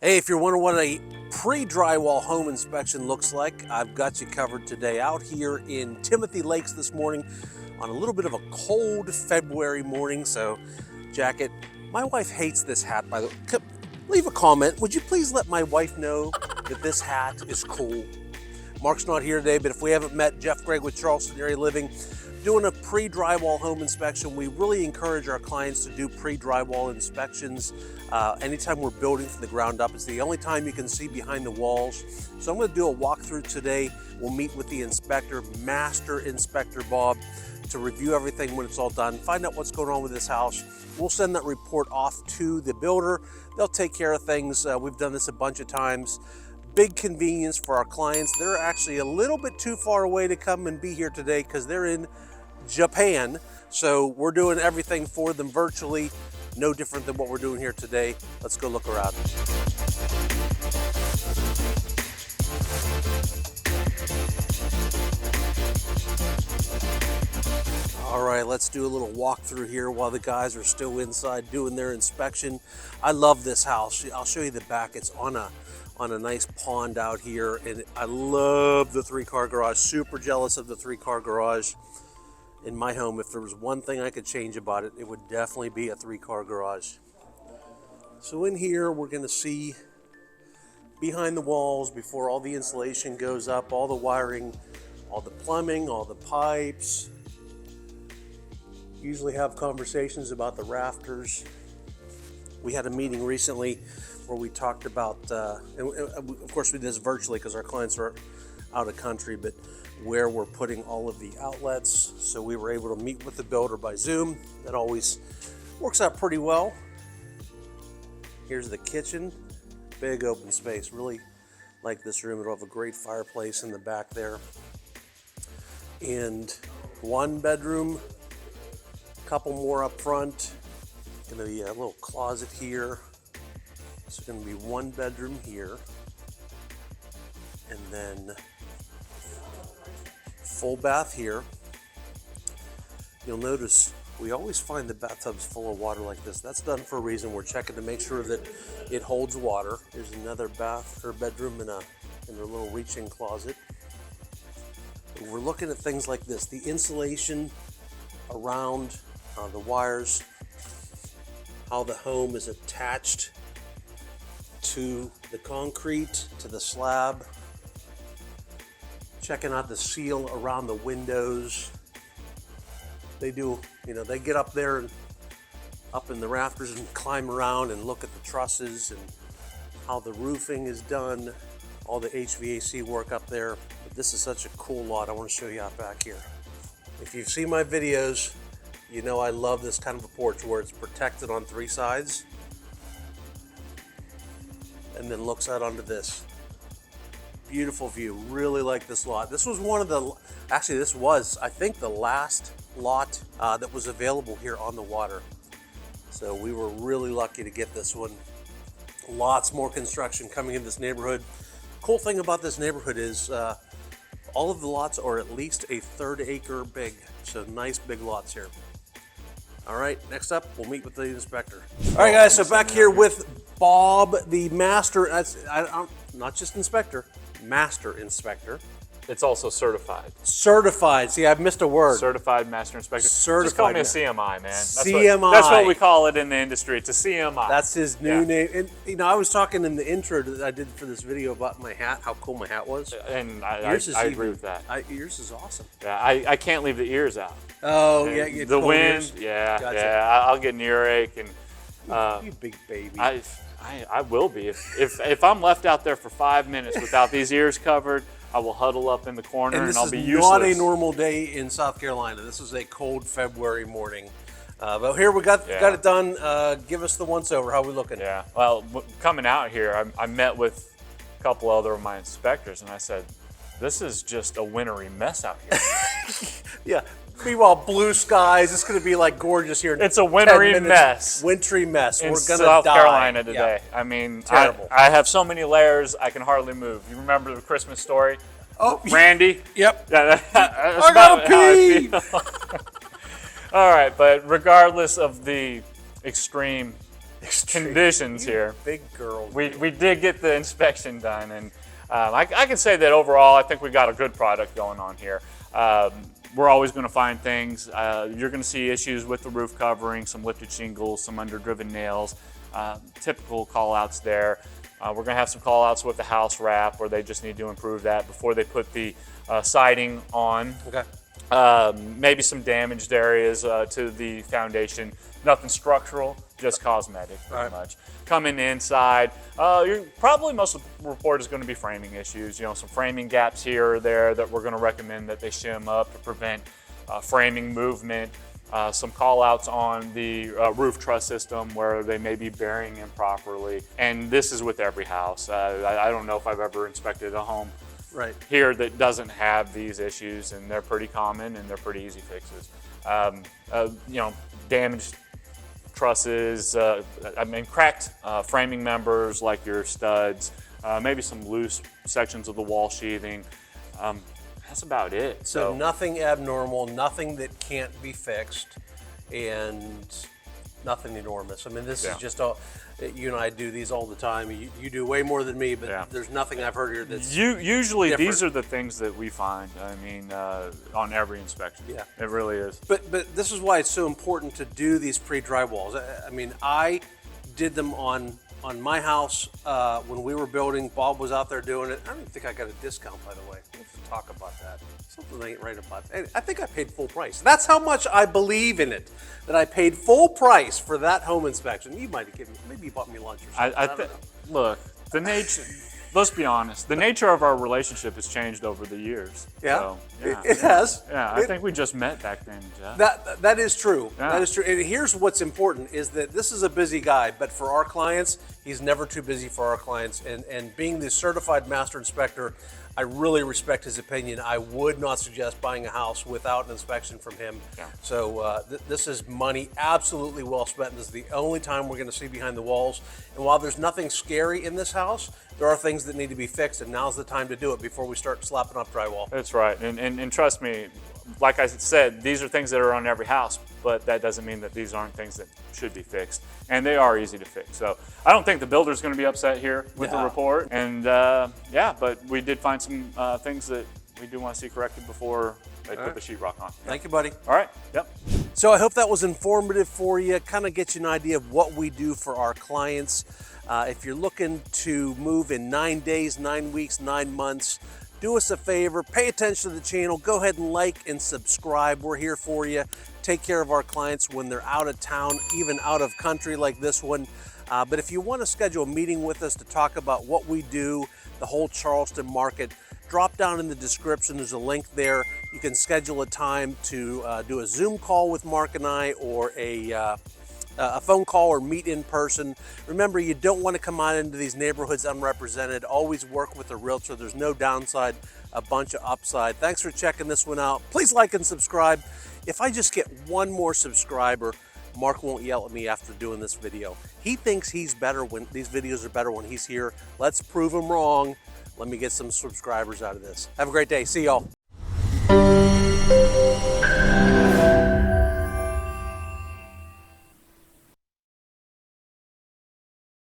Hey, if you're wondering what a pre-drywall home inspection looks like, I've got you covered today. Out here in Timothy Lakes this morning on a little bit of a cold February morning, so jacket. My wife hates this hat, by the way. Leave a comment. Would you please let my wife know that this hat is cool? Mark's not here today, but if we haven't met, Jeff Gregg with Charleston Area Living, doing a pre-drywall home inspection. We really encourage our clients to do pre-drywall inspections anytime we're building from the ground up. It's the only time you can see behind the walls. So I'm going to do a walkthrough today. We'll meet with the inspector, Master Inspector Bob, to review everything when it's all done, find out what's going on with this house. We'll send that report off to the builder. They'll take care of things. We've done this a bunch of times. Big convenience for our clients. They're actually a little bit too far away to come and be here today because they're in Japan. So we're doing everything for them virtually, no different than what we're doing here today. Let's go look around. All right, let's do a little walkthrough here while the guys are still inside doing their inspection. I love this house. I'll show you the back. It's on a nice pond out here, and I love the 3-car garage. Super jealous of the 3-car garage in my home. If there was one thing I could change about it, it would definitely be a 3-car garage. So in here, we're gonna see behind the walls before all the insulation goes up, all the wiring, all the plumbing, all the pipes. Usually have conversations about the rafters. We had a meeting recently where we talked about, and of course we did this virtually because our clients are out of country, but where we're putting all of the outlets. So we were able to meet with the builder by Zoom. That always works out pretty well. Here's the kitchen, big open space. Really like this room. It'll have a great fireplace in the back there. And one bedroom, a couple more up front. Gonna be a little closet here. So gonna be one bedroom here. And then full bath here. You'll notice we always find the bathtubs full of water like this. That's done for a reason. We're checking to make sure that it holds water. There's another bath or bedroom in a little reach-in closet. And we're looking at things like this. The insulation around the wires, how the home is attached to the concrete, to the slab. Checking out the seal around the windows. They do, they get up there and up in the rafters and climb around and look at the trusses and how the roofing is done, all the HVAC work up there. But this is such a cool lot. I want to show you out back here. If you've seen my videos, you know I love this kind of a porch where it's protected on 3 sides and then looks out onto this. Beautiful view. Really like this lot. This was one of the, actually this was, I think, the last lot that was available here on the water. So we were really lucky to get this one. Lots more construction coming in this neighborhood. Cool thing about this neighborhood is all of the lots are at least a 1/3 acre big. So nice big lots here. All right, next up, we'll meet with the inspector. All right, guys, so back here with Bob, the master, not just inspector, master inspector. It's also certified. Certified. See, I've missed a word. Certified master inspector. Certified. Just call me a CMI, man. CMI. That's what we call it in the industry. It's a CMI. That's his new name. And I was talking in the intro that I did for this video about my hat, how cool my hat was. And I agree with that. Yours is awesome. Yeah, I can't leave the ears out. Oh, and yeah. The wind, ears. yeah, Gotcha. yeah. I'll get an earache, and you big baby. I will be if I'm left out there for 5 minutes without these ears covered. I will huddle up in the corner and I'll be useless. Not a normal day in South Carolina. This is a cold February morning. But here we got it done. Give us the once over. How are we looking? Yeah. Well, coming out here, I met with a couple other of my inspectors, and I said, "This is just a wintry mess out here." Yeah. Meanwhile, blue skies. It's going to be like gorgeous here. It's a wintry mess. Wintry mess. In We're going to South die. Carolina today. Yeah. I mean, terrible. I have so many layers, I can hardly move. You remember the Christmas story? Oh, Randy? Yep. Yeah, that's I about gotta how I pee. feel. All right, but regardless of the extreme conditions here. Big girl. We did get the inspection done, and I can say that overall, I think we got a good product going on here. We're always going to find things. You're going to see issues with the roof covering, some lifted shingles, some underdriven nails, typical call-outs there. We're going to have some call-outs with the house wrap where they just need to improve that before they put the siding on. Okay. Maybe some damaged areas to the foundation. Nothing structural, just cosmetic, pretty much. Coming inside, probably most of the report is going to be framing issues. You know, some framing gaps here or there that we're going to recommend that they shim up to prevent framing movement. Some call-outs on the roof truss system where they may be bearing improperly. And this is with every house. I don't know if I've ever inspected a home here that doesn't have these issues, and they're pretty common and they're pretty easy fixes. You know, damaged trusses, cracked framing members like your studs, maybe some loose sections of the wall sheathing. That's about it. So nothing abnormal, nothing that can't be fixed, and nothing enormous. I mean, this is just all, you and I do these all the time. You do way more than me, but there's nothing I've heard here that's usually different. These are the things that we find, I mean, on every inspection. Yeah. It really is. But this is why it's so important to do these pre-drywalls. I mean, I did them on my house when we were building. Bob was out there doing it. I don't even think I got a discount, by the way. Let's talk about that. Something ain't right about that. I think I paid full price. That's how much I believe in it, that I paid full price for that home inspection. You might have given me, maybe you bought me lunch or something. I don't know. Look, the nature, let's be honest, the nature of our relationship has changed over the years. Yeah, so, it has. Yeah, I think we just met back then, Jeff. That is true. Yeah. That is true. And here's what's important is that this is a busy guy, but for our clients, he's never too busy for our clients. And being the certified master inspector, I really respect his opinion. I would not suggest buying a house without an inspection from him. Yeah. So this is money absolutely well spent. This is the only time we're going to see behind the walls. And while there's nothing scary in this house, there are things that need to be fixed, and now's the time to do it before we start slapping up drywall. That's right. And trust me, like I said, these are things that are on every house, but that doesn't mean that these aren't things that should be fixed. And they are easy to fix. So I don't think the builder's going to be upset here with the report. And yeah, but we did find some things that we do want to see corrected before they put the sheetrock on. Thank you, buddy. All right. Yep. So I hope that was informative for you, kind of get you an idea of what we do for our clients. If you're looking to move in 9 days, 9 weeks, 9 months, do us a favor, pay attention to the channel, go ahead and like and subscribe. We're here for you. Take care of our clients when they're out of town, even out of country like this one. But if you want to schedule a meeting with us to talk about what we do, the whole Charleston market, drop down in the description. There's a link there. You can schedule a time to do a Zoom call with Mark and I, or a phone call, or meet in person. Remember, you don't want to come out into these neighborhoods unrepresented. Always work with a realtor. There's no downside, a bunch of upside. Thanks for checking this one out. Please like and subscribe. If I just get one more subscriber, Mark won't yell at me after doing this video. He thinks he's better when these videos are better when he's here. Let's prove him wrong. Let me get some subscribers out of this. Have a great day. See y'all.